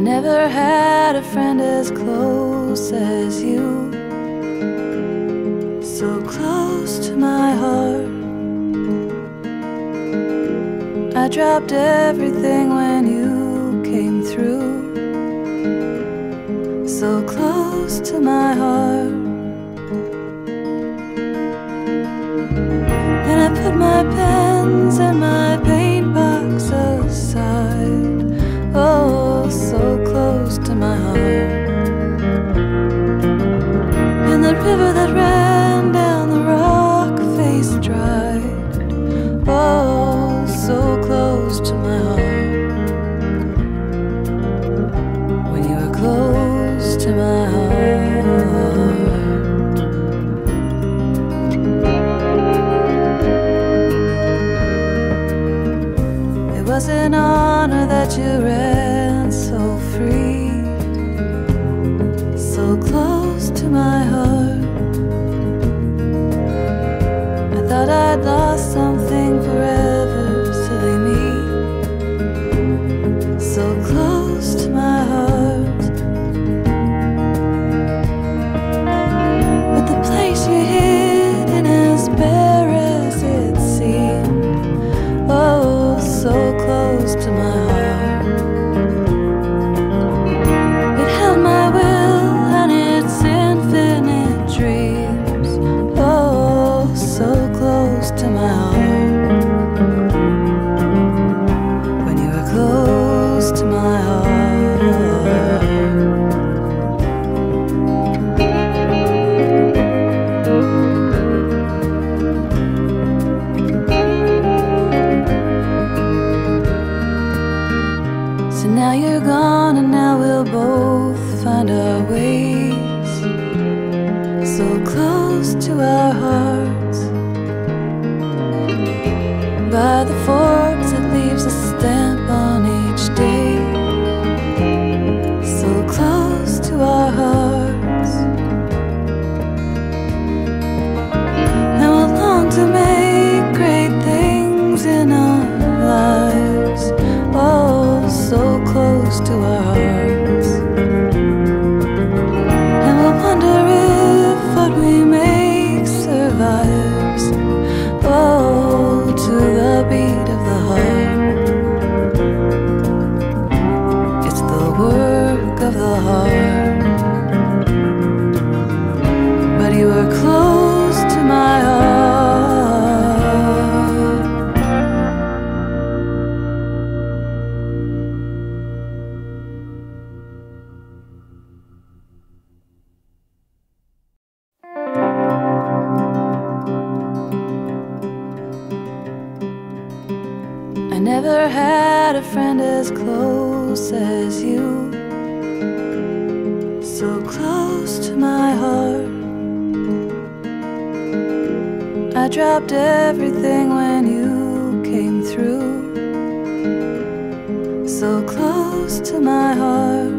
never had a friend as close as you, so close to my heart. I dropped everything when you came through, so close to my heart. Then I put my pens and my paint box aside, oh, so close to my heart. And the river that ran down the rock face dried, oh, so close to my heart. When you were close to my heart. It was an honor that you ran so free, so close to my heart. I thought I'd lost something forever, silly me, so close to my heart. But the place you hid in as bare as it seemed, oh, so close to my heart. It held my will and its infinite dreams, oh, so close to my heart. When you were close to my heart. So now you're gone and now we'll both find our ways, so close to our hearts. By the forks it leaves a stamp on each day, so close to our hearts. And we'll long to make great things in our lives, oh, so close to our hearts. And we'll wonder if what we make survives, oh, to the beat of the heart. It's the work of the heart. But you were close to my heart. I never had a friend as close as you, so close to my heart. I dropped everything when you came through, so close to my heart.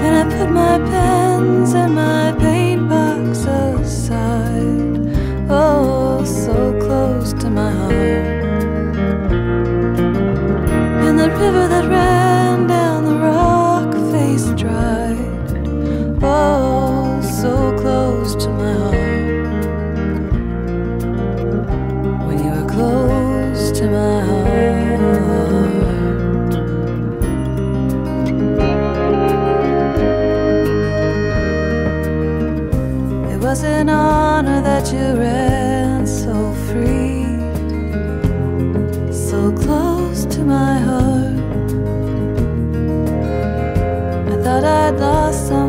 Then I put my pens and my paint box aside, oh, so close to my heart. And the river that ran down the rock face dried, oh, so close to my heart. When you were close to my heart. It was an honor that you ran so free, so close to my heart. I thought I'd lost some